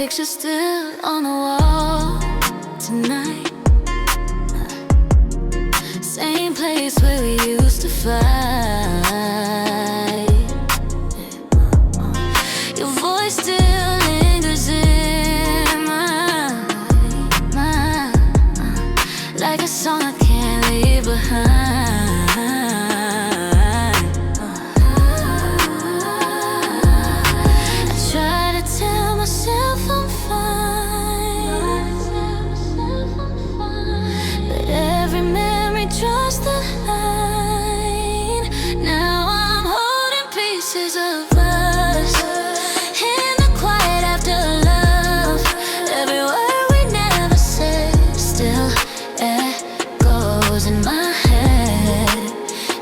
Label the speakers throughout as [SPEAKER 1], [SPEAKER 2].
[SPEAKER 1] picture still on the wall tonight. Same place where we used to fight. Your voice still lingers in my like a song I can't leave behind. I try to tell myself I'm fine, but every memory draws the line. Now I'm holding pieces of us in the quiet after love. Every word we never said still echoes in my head.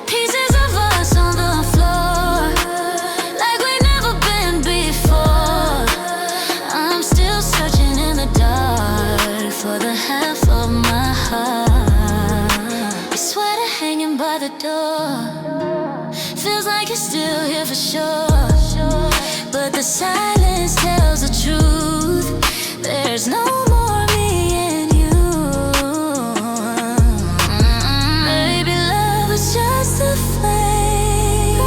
[SPEAKER 1] Pieces of us on the floor, like we've never been before. I'm still searching in the dark for the half of my heart. Your sweater hanging by the door, feels like you're still here for sure, but the silence tells the truth. There's no more me and you. Maybe love is just a flame,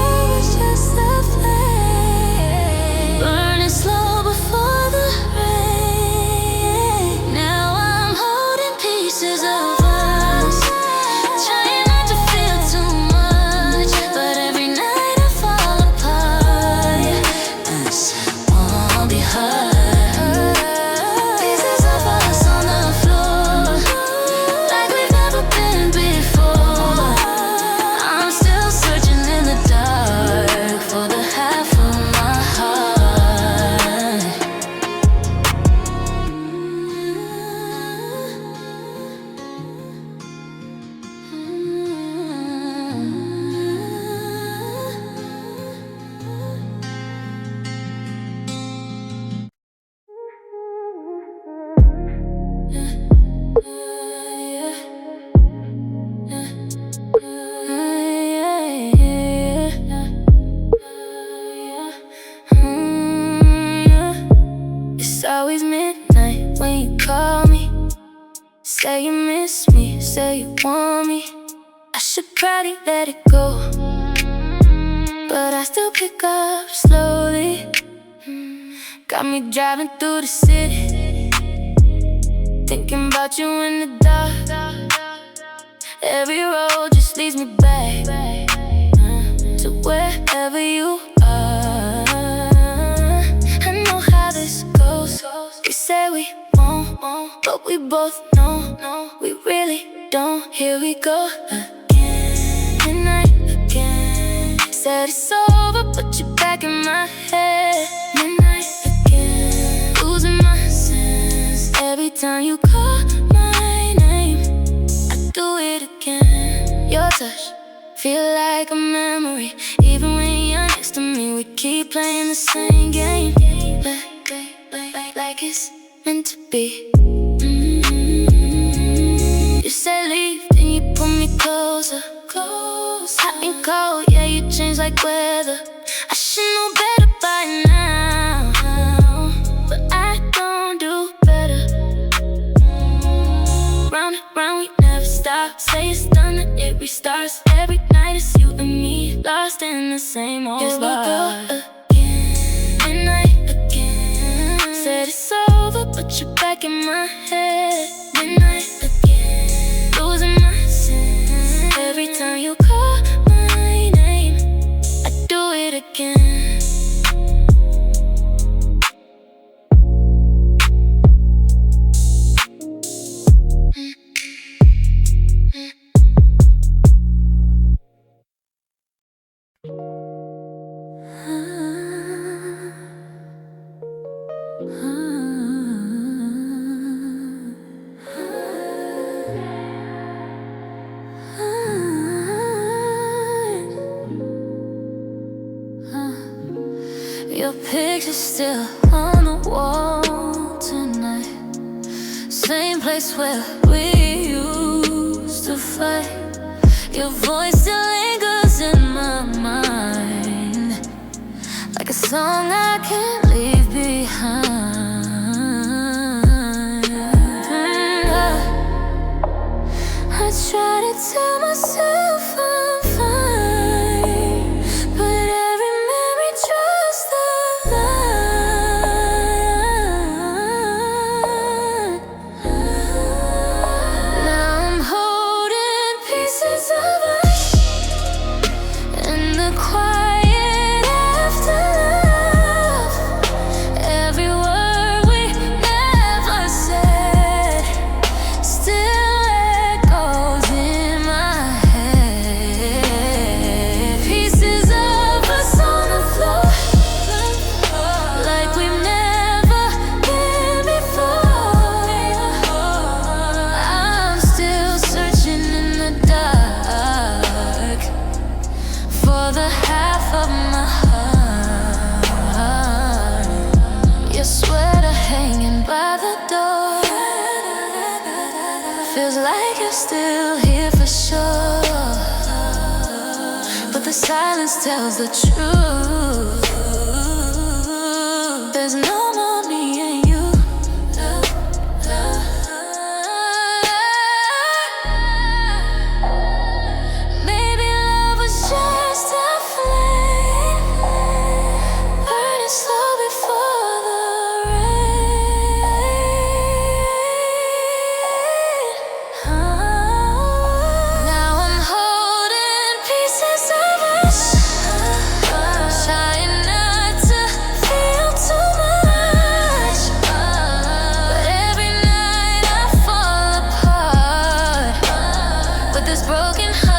[SPEAKER 1] burning slow before the rain. Now I'm holding pieces of us, trying not to feel too much, but every night I fall apart, 'cause I won't be hurt. Pieces of us on the floor, like we've never been before. I'm still searching in the dark for the half of my heart. It's always midnight when you call me, say you miss me, say you want me. I should probably let it go, but I still pick up slowly. Got me driving through the city, thinking about you in the dark. Every road just leads me back to wherever you are. I know how this goes. We say we won't, but we both know we really don't. Here we go again, midnight again. Said it's over, put you back in my head. Midnight again, losing my sense. Every time you call my name, I do it again. Your touch, feel like a memory. Even when you're next to me, we keep playing the same game. Like it's meant to be. You said leave, then you pull me closer. Hot and cold, yeah, you change like weather. I should know better by now, but I don't do better. Round and round, we never stop. Say it's done and it restarts. Every night it's you and me, lost in the same old bar. Again, midnight again. Said it's over, put you back in my head. Midnight again, losing my sense. Every time you call my name, I do it again. Your picture's still on the wall tonight. Same place where we used to fight. Your voice still lingers in my mind, like a song I can't leave behind. myself, I'm fine. But every memory draws the line. Now I'm holding pieces of us in the quiet afterlife. Every word we never said still echoes in my head. Pieces of us on the floor, like we've never been before. I'm still searching in the dark for the half of my heart. Your sweater hanging by the door feels like you're still here for sure, but the silence tells the truth. There's no more me and you. Maybe love was just a flame burning slow before the rain. Now I'm holding pieces of us, trying not to feel too much. But every night I fall apart with this broken heart.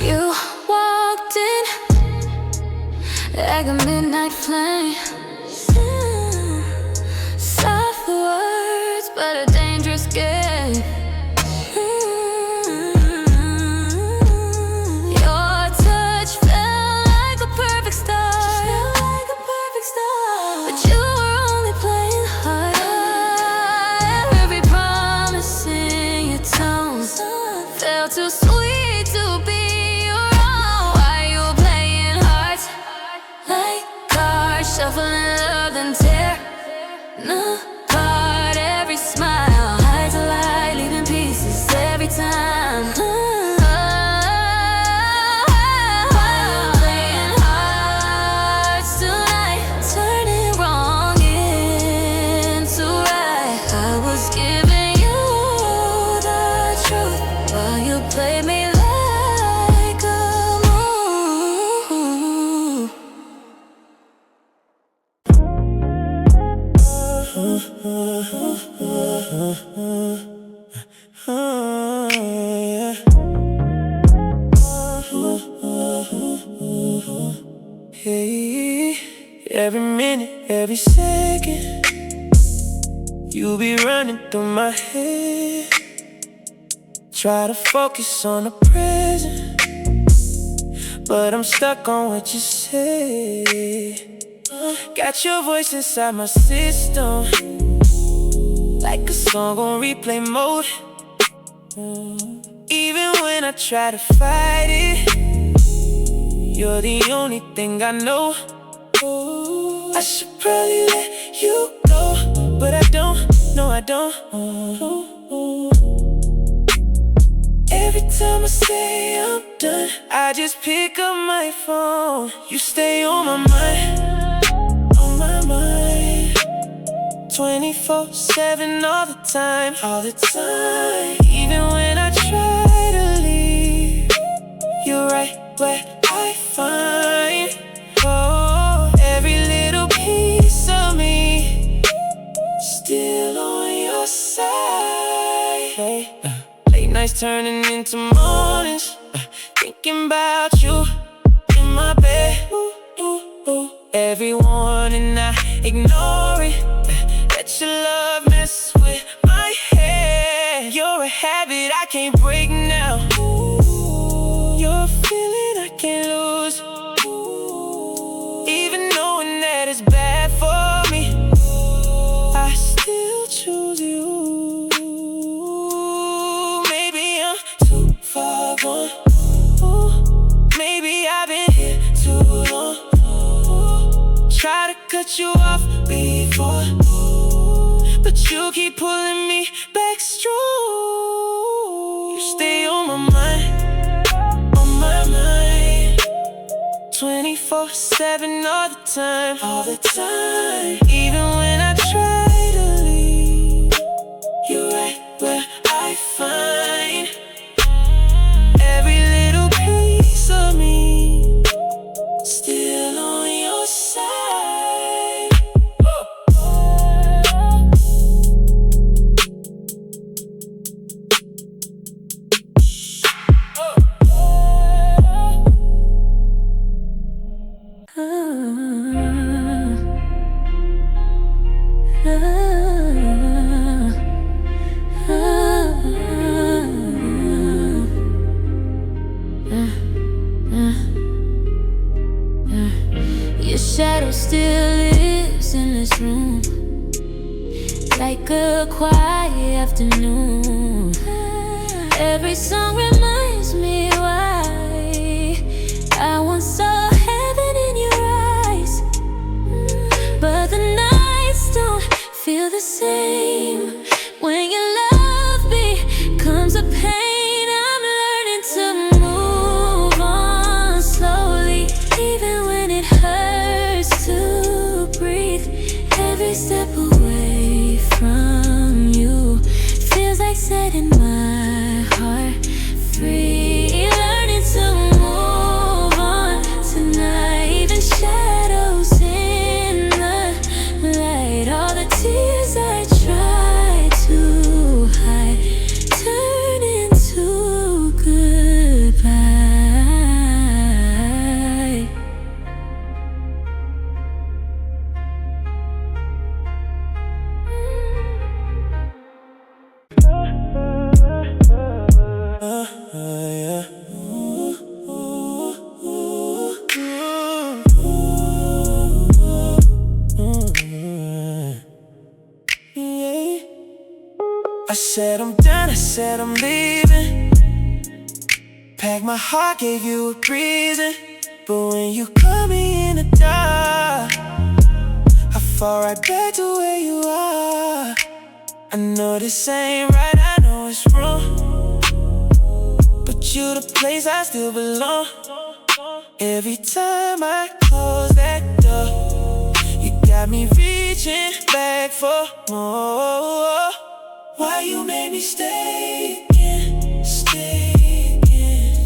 [SPEAKER 1] You walked in like a midnight flame. Soft words, but a dangerous game. Your touch felt like a perfect start, but you were only playing hard. Every promise in your tone felt too sweet to be your own. Why you playing hearts like cards, shuffling love and tear apart? Every smile hides a lie, leaving pieces every time. Why you playing hearts tonight, turning wrong into right? I was giving you the truth while you played me like a move.
[SPEAKER 2] Hey, every minute, every second, you be running through my head. Try to focus on the present, but I'm stuck on what you say. Got your voice inside my system, like a song on replay mode. Even when I try to fight it, you're the only thing I know. I should probably let you go, but I don't, no I don't. Every time I say I'm done, I just pick up my phone. You stay on my mind, on my mind, 24/7 all the time, all the time. Even when I try to leave, you're right where I find. Oh, every little piece of me still on your side. Hey. Late nights turning into mornings, thinking about you. ignore it. Let your love mess with my head. You're a habit I can't break now. You're a feeling I can't lose. Even knowing that it's bad for me, I still choose you. Maybe I'm too far gone. Maybe I've been here too long. Try to cut you off before, but you keep pulling me back strong. You stay on my mind, on my mind, 24/7 all the time, all the time. Even when I try to leave, you're right where I find every little piece of me still on your side.
[SPEAKER 1] Your shadow still lives in this room, like a quiet afternoon. Every song reminds me why I once saw heaven in your eyes. But the nights don't feel the same when your love becomes a pain. I'm learning to move on slowly, even when it hurts to breathe. Every step away from you feels like setting my heart free. Learning to move on tonight, even shadows in the light. All the tears I tried to hide turn into goodbye.
[SPEAKER 2] Yeah. I said I'm done, I said I'm leaving. Packed my heart, gave you a reason. But when you caught me in the dark, I fall right back to where you are. I know this ain't right, I know it's wrong, but you the place I still belong. Every time I close that door, you got me reaching back for more. Why you made me stay again, stay again?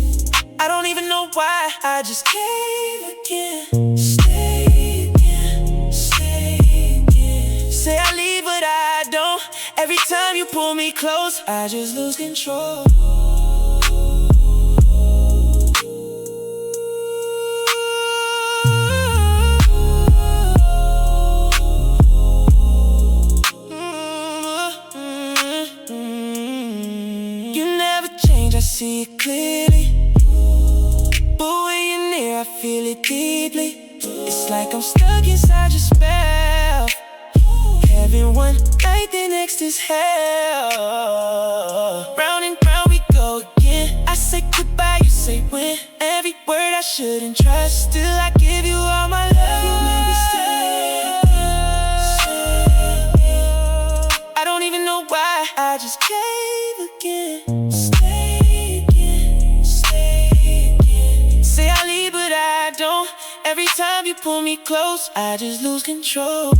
[SPEAKER 2] I don't even know why, I just came again. Stay again, stay again. Say I leave but I don't. Every time you pull me close, I just lose control. You never change, I see it clearly. But when you're near, I feel it deeply. It's like I'm stuck inside your spell. Having one night, the next is hell. Round and round we go again. I say goodbye, you say when. Every word I shouldn't trust, still I give you all my love. You made me stay. I don't even know why, I just cave again. Stay again, stay again. Say I leave but I don't. Every time you pull me close, I just lose control.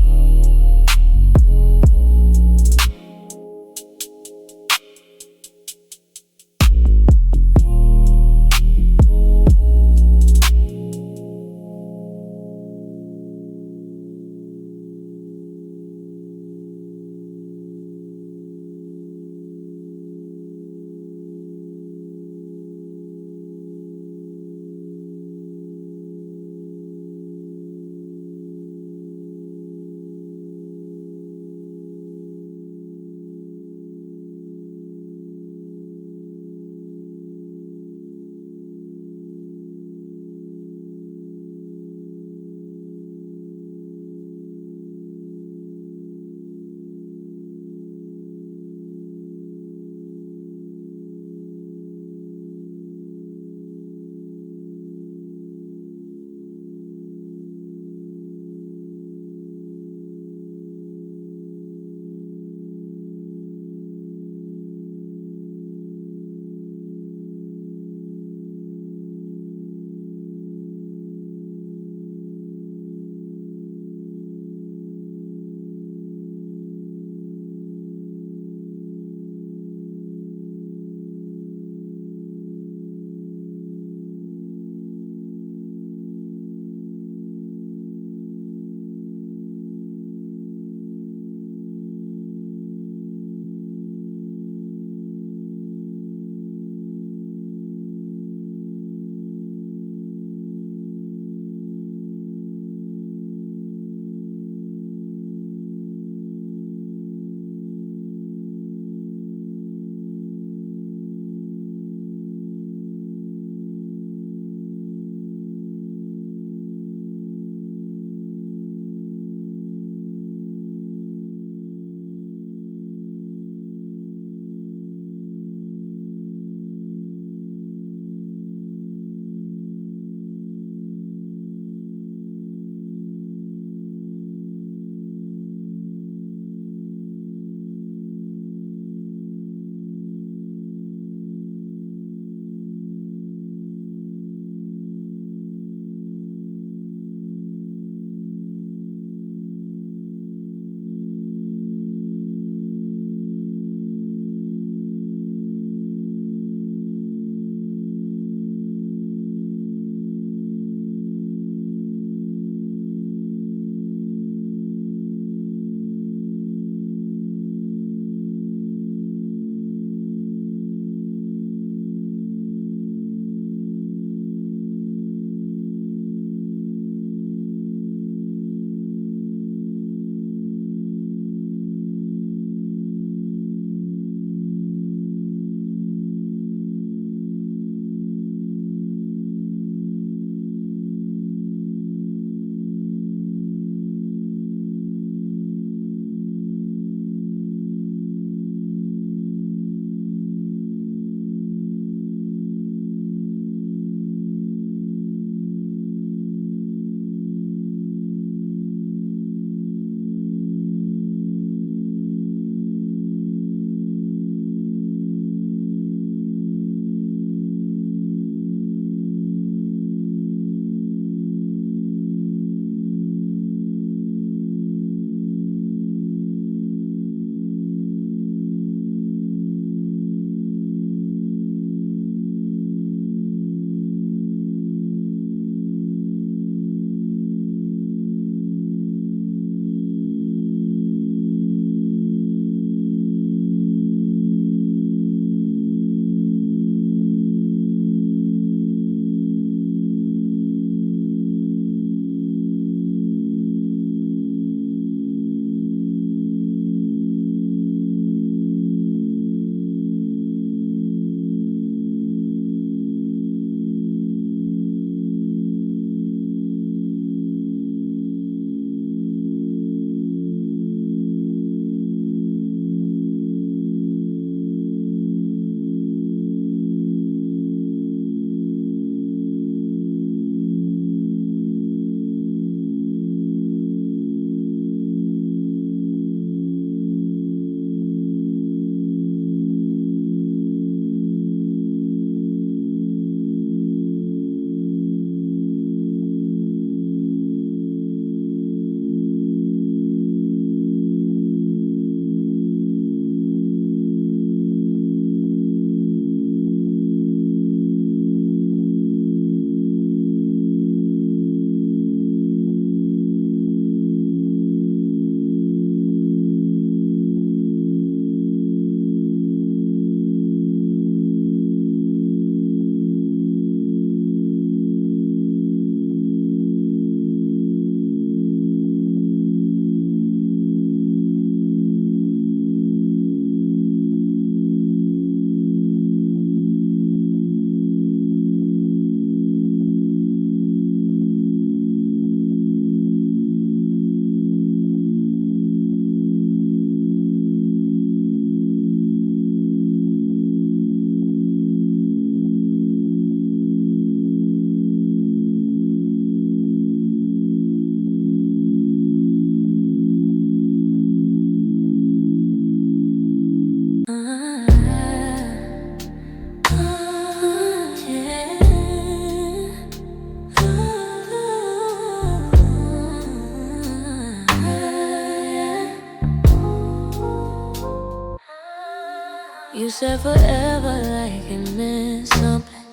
[SPEAKER 1] You said forever like it meant something,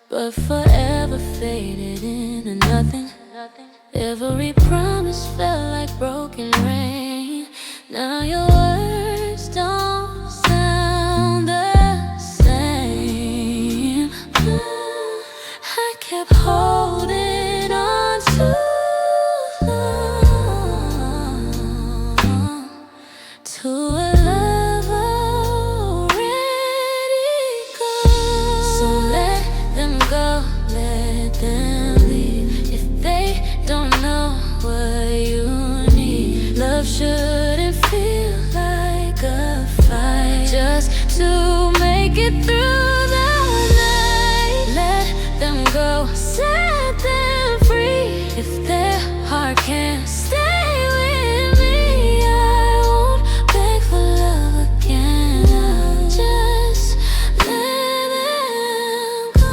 [SPEAKER 1] but forever faded into nothing. Every promise felt like broken rain. Now your words don't sound the same. I kept holding on too long to a love already gone. So let them go, let them leave. If they don't know what you need, love shouldn't feel like a fight, just to make it through the night. Let them go, set them free. If their heart can't stay with me, I won't beg for love again. I'll just let them go.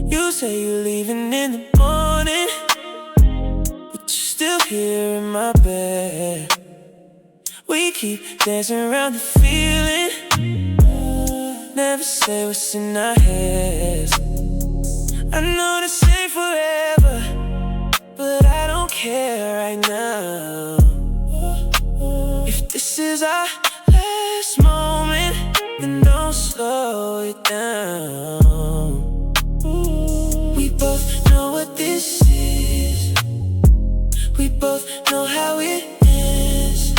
[SPEAKER 2] You say you're leaving in the morning, but you're still here in my bed. We keep dancing around the feeling, never say what's in our heads. I know this ain't forever, but I don't care right now. If this is our last moment, then don't slow it down. We both know what this is, we both know how it ends.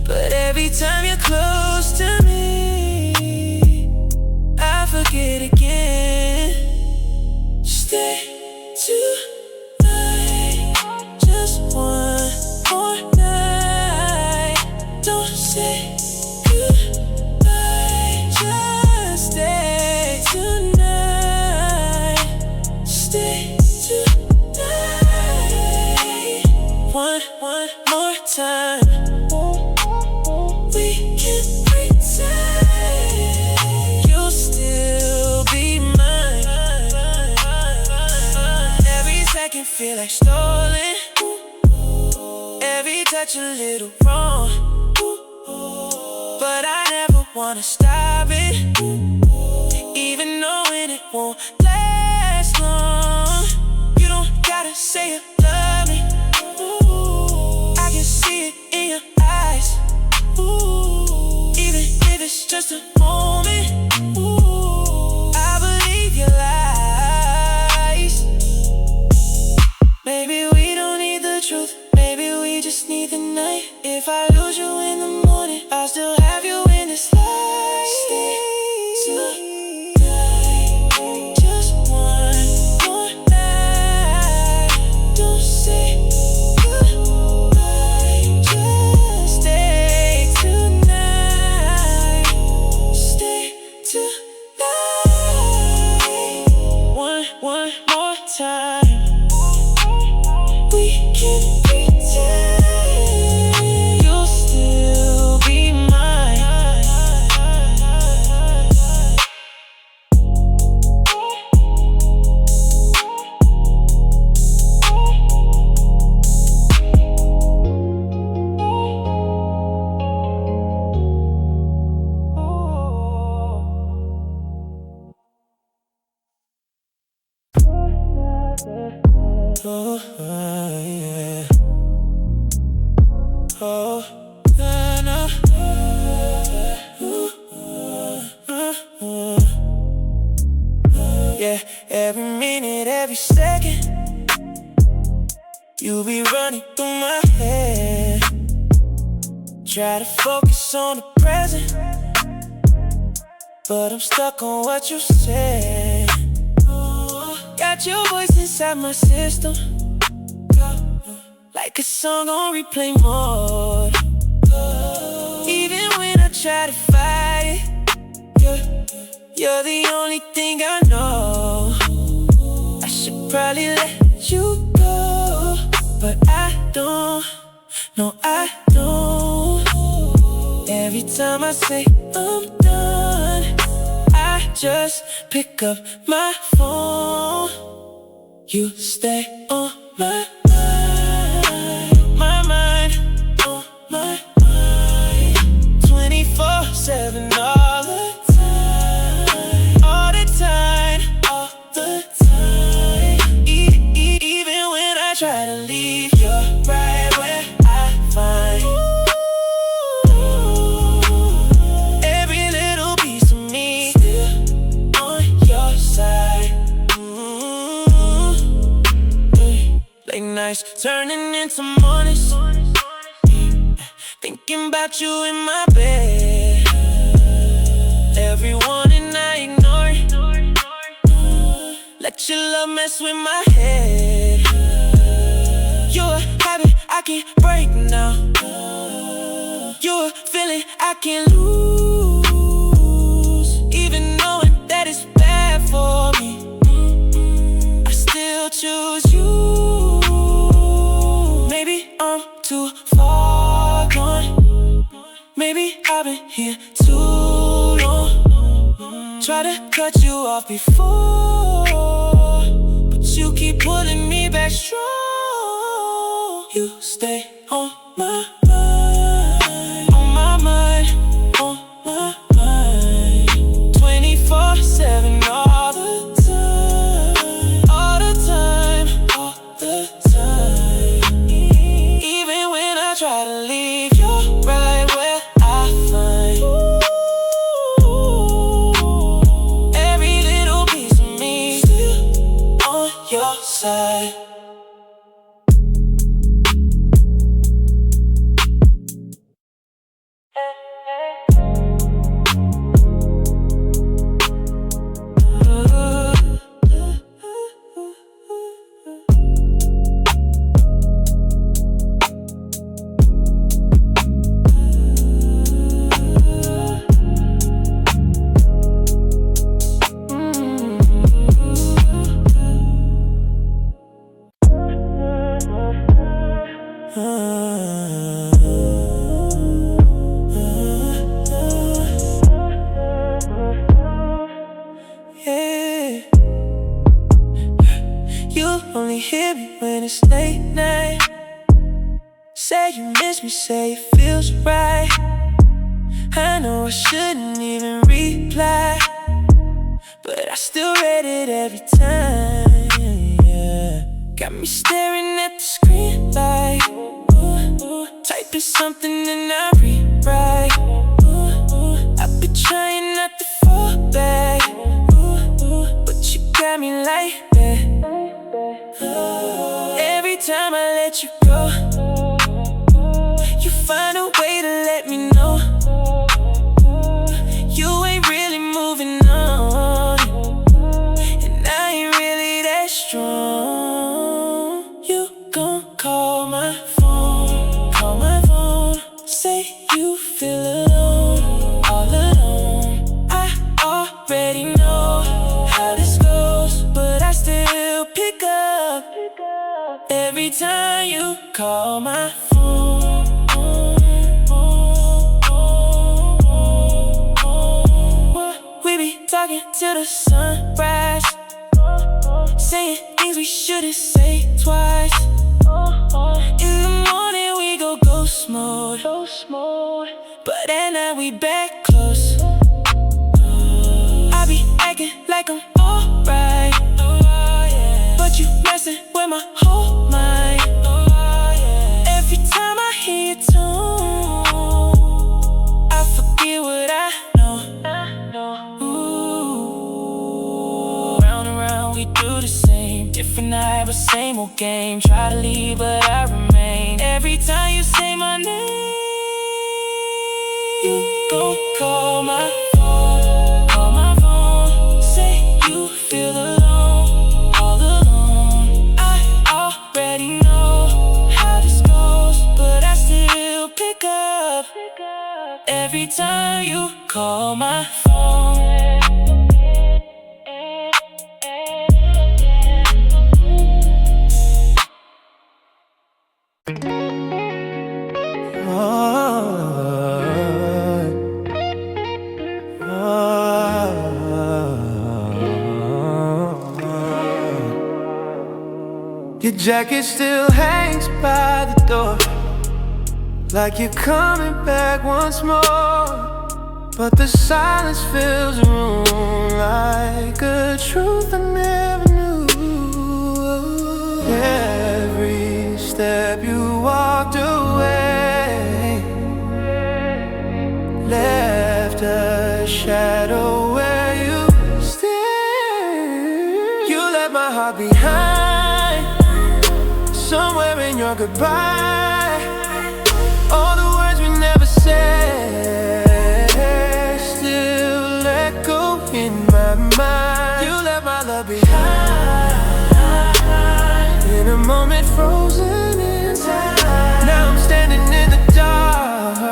[SPEAKER 2] But every time you're close to me, I forget again. Stay tonight, just one more night. Don't say goodbye, just stay tonight. Stay tonight. One more time. We can pretend you'll still be mine. Every second feel like stolen, every touch a little wrong, but I never wanna stop it, even knowing it won't last long. You don't gotta say you love me, I can see it in your eyes. Even if it's just a moment, I believe your lies. Maybe we don't need the truth, maybe we just need the night. If I lose you in the morning, I'll still have you in this light. Stay tonight, just one more night. Don't say goodbye, just stay tonight. Stay tonight. One more time. We can pretend you'll still be mine. Oh, yeah. Oh, no. Yeah, every minute, every second, you be running through my head. Try to focus on the present, but I'm stuck on what you said. Got your voice inside my system, like a song on replay mode. Even when I try to fight it, You're the only thing I know. I should probably let you go, but I don't. No, I don't. Every time I say I'm done, I just pick up my phone. You stay on my mind, on my mind, 24/7, all the time, all the time, all the time. Even when I try to leave, you're right where I find. Every little piece of me still on your side. Late nights turning into mornings, thinking about you in my bed. Every warning I ignore, let your love mess with my head. You're a habit I can't break now. You're a feeling I can't lose. Even knowing that it's bad for me, I still choose you. Maybe I'm too far gone. Maybe I've been here too long. Try to cut you off before, but you keep pulling me back strong. You stay on my mind, on my mind, on my mind, 24/7, all the time, all the time, all the time. Even when I try to leave, you're right where I find. Every little piece of me still on your side. Yeah. You only hear me when it's late night. Say you miss me, say it feels right. I know I shouldn't even reply, but I still read it every time, yeah. Got me staring at the screen like typing something and I rewrite. I've been trying not to fall back, but you got me like that. Every time I let you go, you find a way to let me know you ain't really moving on, and I ain't really that strong. You gon' call my phone, say you feel alone, all alone. I already know how this goes, but I still pick up every time you call my phone. We be talking till the sunrise, saying things we shouldn't say twice. In the morning we go ghost mode, but at night we back close. I be acting like I'm alright, but you messing with my whole mind. Every time I hear your tone, I forget what I know. Ooh, round and round we do the same, different night but same old game. Try to leave but I remain. Every time you say my name, you gon' call my phone, say you feel alone, all alone. I already know how this goes, but I still pick up every time you call my phone. jacket still hangs by the door, like you're coming back once more. But the silence fills the room like a truth I never knew. Every step you walked away left a shadow where you stay. You left my heart behind, somewhere in your goodbye. All the words we never said still echo in my mind. You left my love behind in a moment frozen in time. Now I'm standing in the dark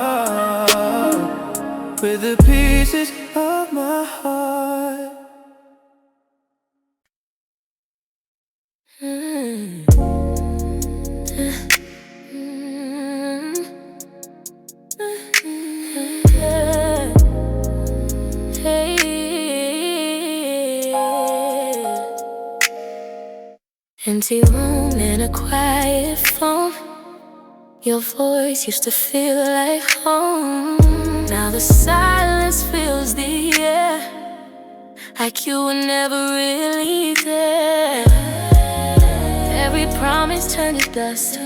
[SPEAKER 2] with the pieces of my heart.
[SPEAKER 1] Empty room and a quiet phone. Your voice used to feel like home. Now the silence fills the air, like you were never really there. Every promise turned to dust,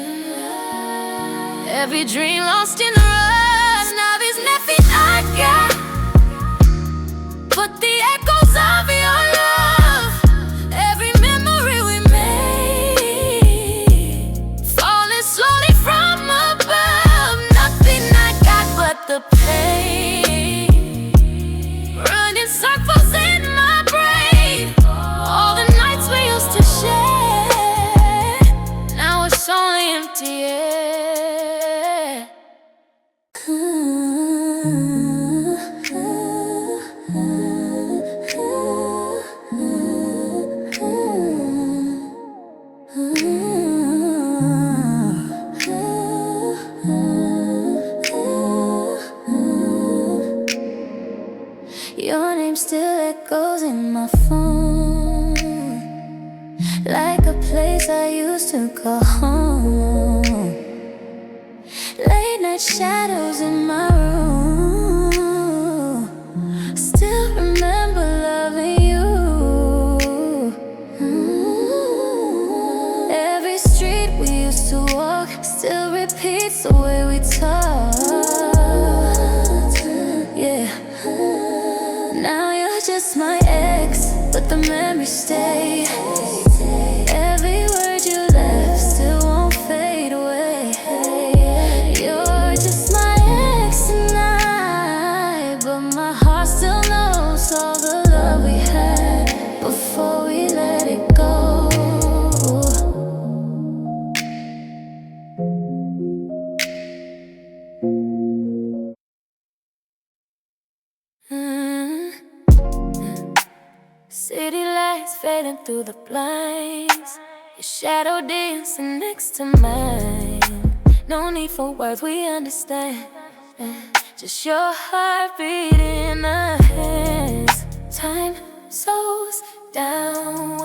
[SPEAKER 1] every dream lost in the rush. Now there's nothing I got but the echoes of your love. Every memory we made, falling slowly from above. Nothing I got but the pain, running circles in my brain. All the nights we used to share, now it's only empty air. Your name still echoes in my phone, like a place I used to call home. Late night shadows in my room, still remember loving you. Every street we used to walk still repeats the way we talked. Yeah. Now you're just my ex, but the memories stay. Every word you left still won't fade away. You're just my ex tonight, but my heart still knows all the love we had before we let it go. City lights fading through the blinds, your shadow dancing next to mine. No need for words, we understand. Just your heartbeat in our hands. Time slows down.